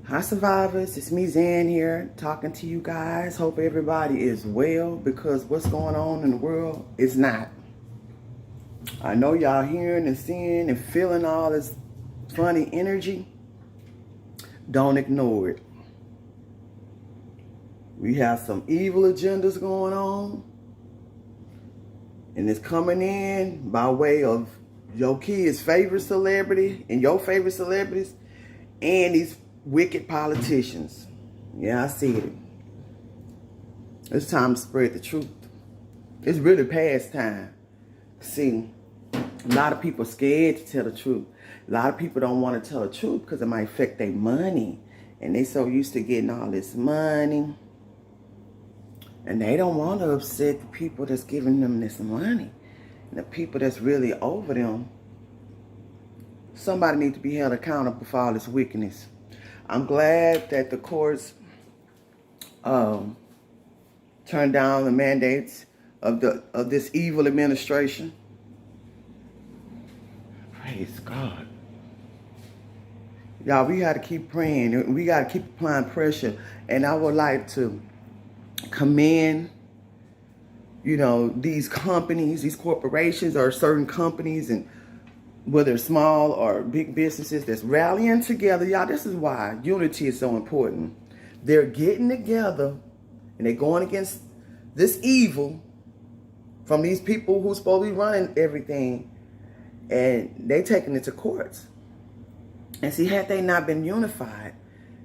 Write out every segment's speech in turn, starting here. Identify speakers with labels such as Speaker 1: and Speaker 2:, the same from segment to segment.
Speaker 1: Hi survivors, it's me Zan here talking to you guys. Hope everybody is well because what's going on in the world is not. I know y'all hearing and seeing and feeling all this funny energy. Don't ignore it. We have some evil agendas going on, and it's coming in by way of your kid's favorite celebrity and your favorite celebrities and these wicked politicians. Yeah, I see it. It's time to spread the truth. It's really past time. See, a lot of people are scared to tell the truth. A lot of people don't want to tell the truth because it might affect their money. And they so used to getting all this money. And they don't want to upset the people that's giving them this money. And the people that's really over them. Somebody needs to be held accountable for all this wickedness. I'm glad that the courts turned down the mandates of this evil administration. Praise God. Y'all, we got to keep praying. We got to keep applying pressure. And I would like to commend, these companies, these corporations or certain companies, and whether small or big businesses that's rallying together. Y'all, this is why unity is so important. They're getting together and they're going against this evil from these people who's supposed to be running everything, and they taking it to courts. And see, had they not been unified,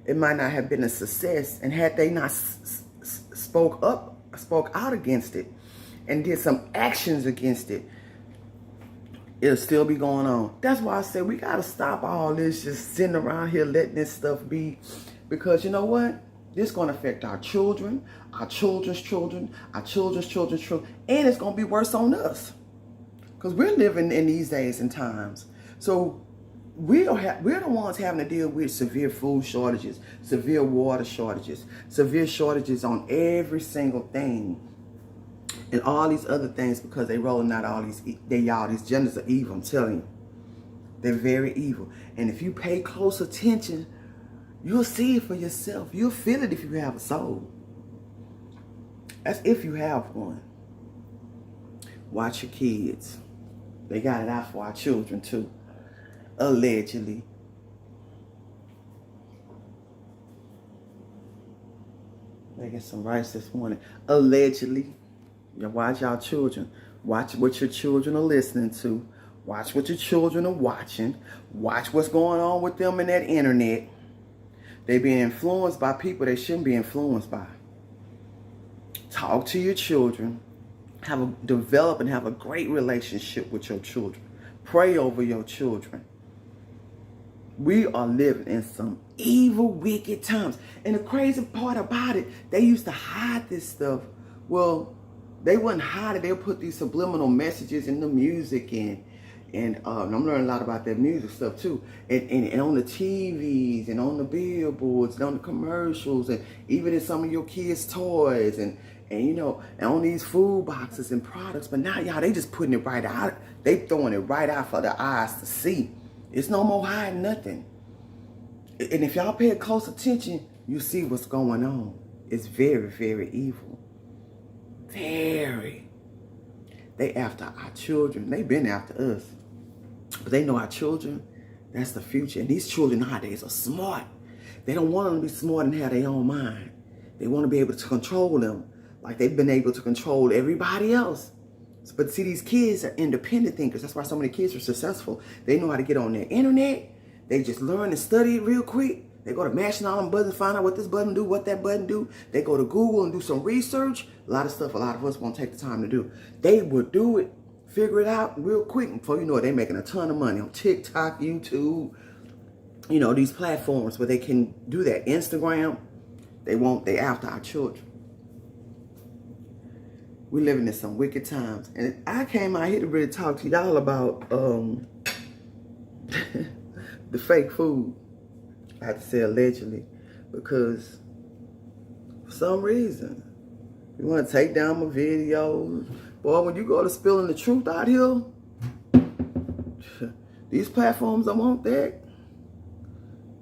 Speaker 1: it might not have been a success. And had they not spoke out against it and did some actions against it, it'll still be going on. That's why I said we got to stop all this just sitting around here letting this stuff be. Because you know what? This is going to affect our children, our children's children, our children's children's children. And it's going to be worse on us. Because we're living in these days and times. So we're the ones having to deal with severe food shortages, severe water shortages, severe shortages on every single thing. And all these other things because they rolling out all these, these genders are evil, I'm telling you. They're very evil. And if you pay close attention, you'll see it for yourself. You'll feel it if you have a soul. That's if you have one. Watch your kids. They got it out for our children too. Allegedly. Making some rice this morning. Allegedly. You watch our children. Watch what your children are listening to. Watch what your children are watching. Watch what's going on with them in that internet. They being influenced by people they shouldn't be influenced by. Talk to your children. Develop and have a great relationship with your children. Pray over your children. We are living in some evil, wicked times. And the crazy part about it, they used to hide this stuff. Well, they wouldn't hide it. They'll put these subliminal messages in the music, and I'm learning a lot about that music stuff too. And on the TVs and on the billboards and on the commercials and even in some of your kids' toys and on these food boxes and products. But now, y'all, they just putting it right out. They throwing it right out for the eyes to see. It's no more hiding nothing. And if y'all pay close attention, you see what's going on. It's very, very evil. Very. They after our children. They've been after us. But they know our children, that's the future. And these children nowadays are smart. They don't want them to be smart and have their own mind. They want to be able to control them like they've been able to control everybody else. But see, these kids are independent thinkers. That's why so many kids are successful. They know how to get on their internet. They just learn and study it real quick. They go to mashing all them buttons, find out what this button do, what that button do. They go to Google and do some research. A lot of stuff a lot of us won't take the time to do. They will do it, figure it out real quick. Before you know it, they're making a ton of money on TikTok, YouTube, these platforms where they can do that. Instagram, they after our children. We're living in some wicked times. And I came out here to really talk to y'all about the fake food. I have to say allegedly, because for some reason, you want to take down my videos. Boy, when you go to spilling the truth out here, these platforms don't want that.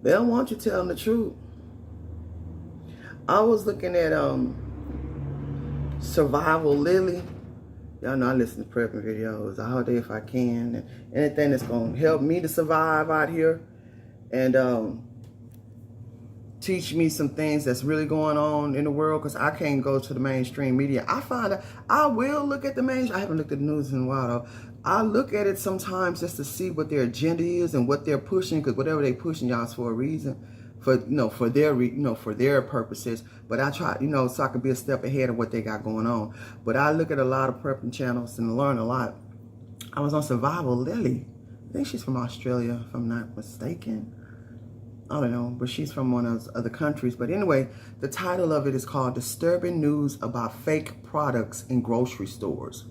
Speaker 1: They don't want you telling the truth. I was looking at Survival Lily. Y'all know I listen to prepping videos all day if I can. And anything that's going to help me to survive out here and teach me some things that's really going on in the world, because I can't go to the mainstream media. I find that I will look at the mainstream. I haven't looked at the news in a while though. I look at it sometimes just to see what their agenda is and what they're pushing, because whatever they're pushing, y'all, is for a reason, for for their purposes. But I try, so I can be a step ahead of what they got going on. But I look at a lot of prepping channels and learn a lot. I was on Survival Lily. I think she's from Australia, if I'm not mistaken. I don't know, but she's from one of those other countries. But anyway, the title of it is called Disturbing News About Fake Products in Grocery Stores.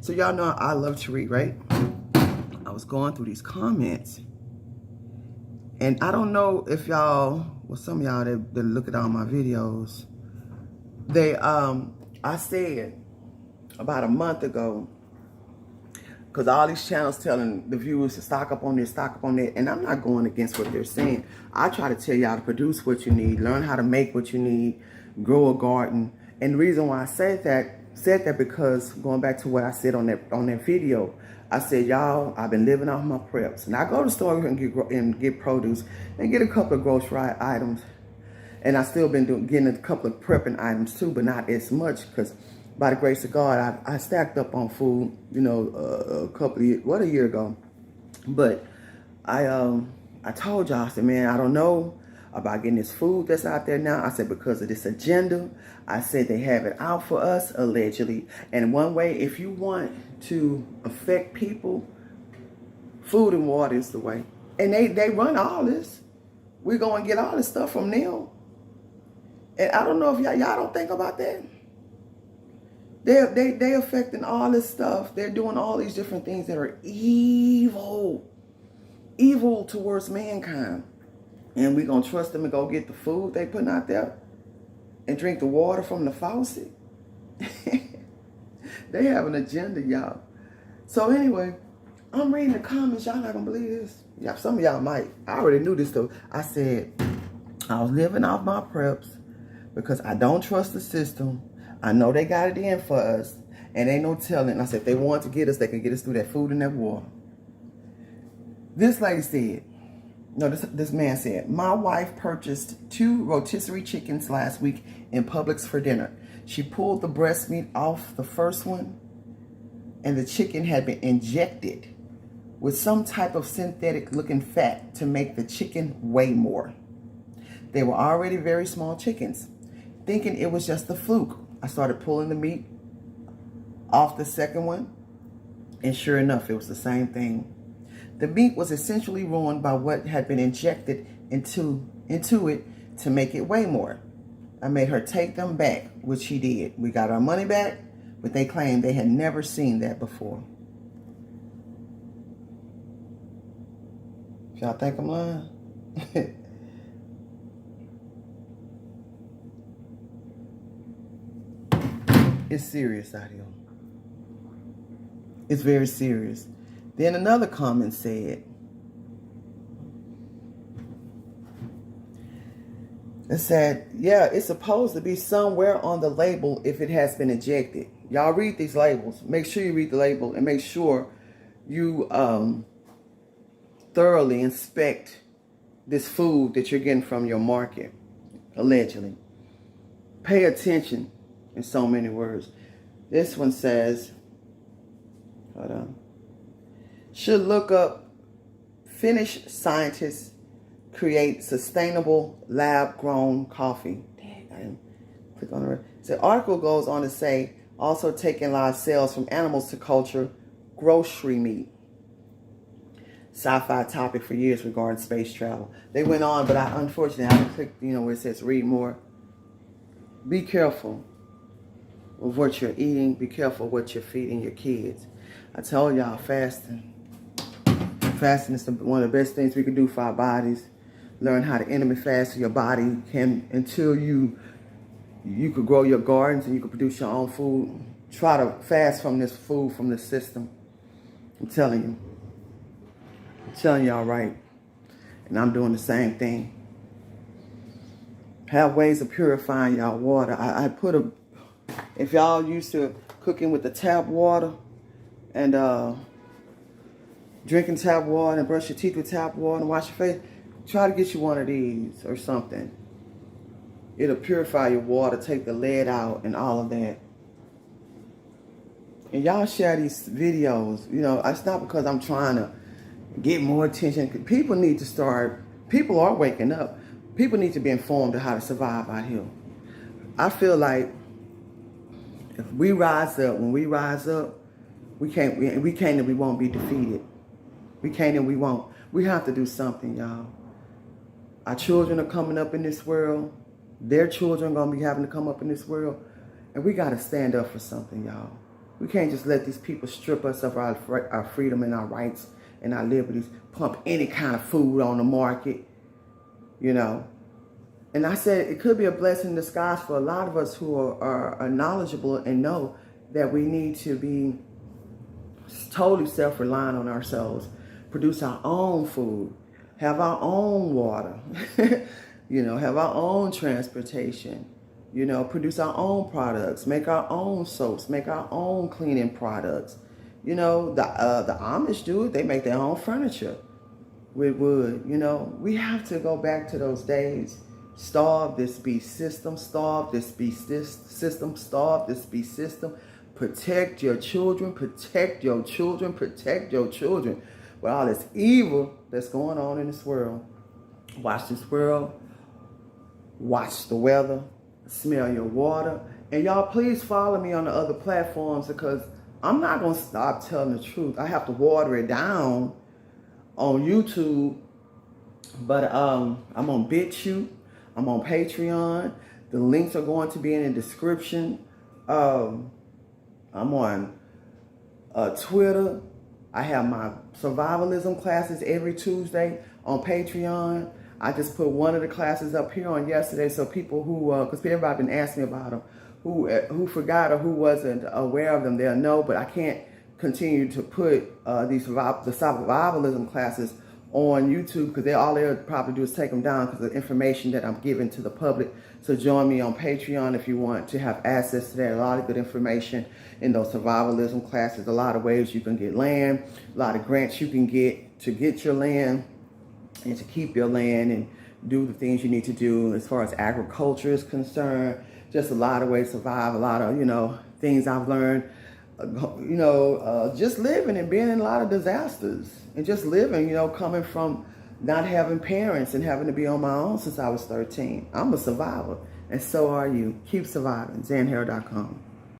Speaker 1: So y'all know I love to read, right? I was going through these comments. And I don't know if y'all, well, some of y'all that look at all my videos, I said about a month ago, because all these channels telling the viewers to stock up on this, stock up on that. And I'm not going against what they're saying. I try to tell y'all to produce what you need, learn how to make what you need, grow a garden. And the reason why I said that because going back to what I said on that video, I said, y'all, I've been living off my preps. And I go to the store and get produce and get a couple of grocery items. And I still been getting a couple of prepping items too, but not as much, because by the grace of God, I stacked up on food, a year ago. But I told y'all, I said, man, I don't know about getting this food that's out there now. I said, because of this agenda, I said they have it out for us, allegedly. And one way, if you want to affect people, food and water is the way. And they run all this. We're going to get all this stuff from them. And I don't know if y'all don't think about that. They affecting all this stuff. They're doing all these different things that are evil towards mankind. And we're going to trust them and go get the food they putting out there and drink the water from the faucet. They have an agenda, y'all. So anyway, I'm reading the comments. Y'all not going to believe this. Yeah, some of y'all might. I already knew this though. I said, I was living off my preps because I don't trust the system. I know they got it in for us, and ain't no telling. I said, if they want to get us, they can get us through that food and that water. This lady said, this man said, my wife purchased 2 rotisserie chickens last week in Publix for dinner. She pulled the breast meat off the first one, and the chicken had been injected with some type of synthetic looking fat to make the chicken weigh more. They were already very small chickens. Thinking it was just a fluke, I started pulling the meat off the second one, and sure enough, it was the same thing. The meat was essentially ruined by what had been injected into it to make it weigh more. I made her take them back, which she did. We got our money back, but they claimed they had never seen that before. Y'all think I'm lying? It's serious out here. It's very serious. Then another comment said, yeah, it's supposed to be somewhere on the label if it has been injected. Y'all read these labels. Make sure you read the label and make sure you thoroughly inspect this food that you're getting from your market, allegedly. Pay attention. In so many words. This one says, hold on. Should look up Finnish scientists create sustainable lab-grown coffee. Dang, I didn't click on it. The article goes on to say, also taking live cells from animals to culture grocery meat. Sci-fi topic for years regarding space travel. They went on, but unfortunately I haven't clicked, where it says read more. Be careful of what you're eating. Be careful what you're feeding your kids. I told y'all fasting. Fasting is one of the best things we can do for our bodies. Learn how to intermittent fast so your body can, until you could grow your gardens and you can produce your own food. Try to fast from this food, from this system. I'm telling you. I'm telling y'all right. And I'm doing the same thing. have ways of purifying y'all water. I put a, if y'all used to cooking with the tap water and drinking tap water and brush your teeth with tap water and wash your face, try to get you one of these or something. It'll purify your water, take the lead out and all of that. And y'all share these videos. You know, it's not because I'm trying to get more attention. People need to start, people are waking up. People need to be informed of how to survive out here. I feel like if we rise up, when we rise up, we can't and we won't be defeated. We can't and we won't. We have to do something, y'all. Our children are coming up in this world. Their children are going to be having to come up in this world. And we got to stand up for something, y'all. We can't just let these people strip us of our freedom and our rights and our liberties, pump any kind of food on the market, you know. And I said it could be a blessing in disguise for a lot of us who are knowledgeable and know that we need to be totally self-reliant on ourselves, produce our own food, have our own water, you know, have our own transportation, you know, produce our own products, make our own soaps, make our own cleaning products. You know, the Amish do it. They make their own furniture with wood. You know, we have to go back to those days. Starve this beast system, starve this beast system, starve this beast system. Protect your children, protect your children, protect your children. With all this evil that's going on in this world. Watch this world. Watch the weather. Smell your water. And y'all please follow me on the other platforms because I'm not going to stop telling the truth. I have to water it down on YouTube. But I'm on BitChute. I'm on Patreon. The links are going to be in the description. I'm on Twitter. I have my survivalism classes every Tuesday on Patreon. I just put one of the classes up here on yesterday so people who, because everybody been asking me about them, who forgot or who wasn't aware of them, they'll know. But I can't continue to put the survivalism classes on YouTube because all they'll probably do is take them down because of the information that I'm giving to the public. So join me on Patreon if you want to have access to that. A lot of good information in those survivalism classes. A lot of ways you can get land, a lot of grants you can get to get your land and to keep your land and do the things you need to do as far as agriculture is concerned. Just a lot of ways to survive, a lot of, you know, things I've learned, you know, just living and being in a lot of disasters and just living, you know, coming from not having parents and having to be on my own since I was 13. I'm a survivor, and so are you. Keep surviving. ZanHarrow.com.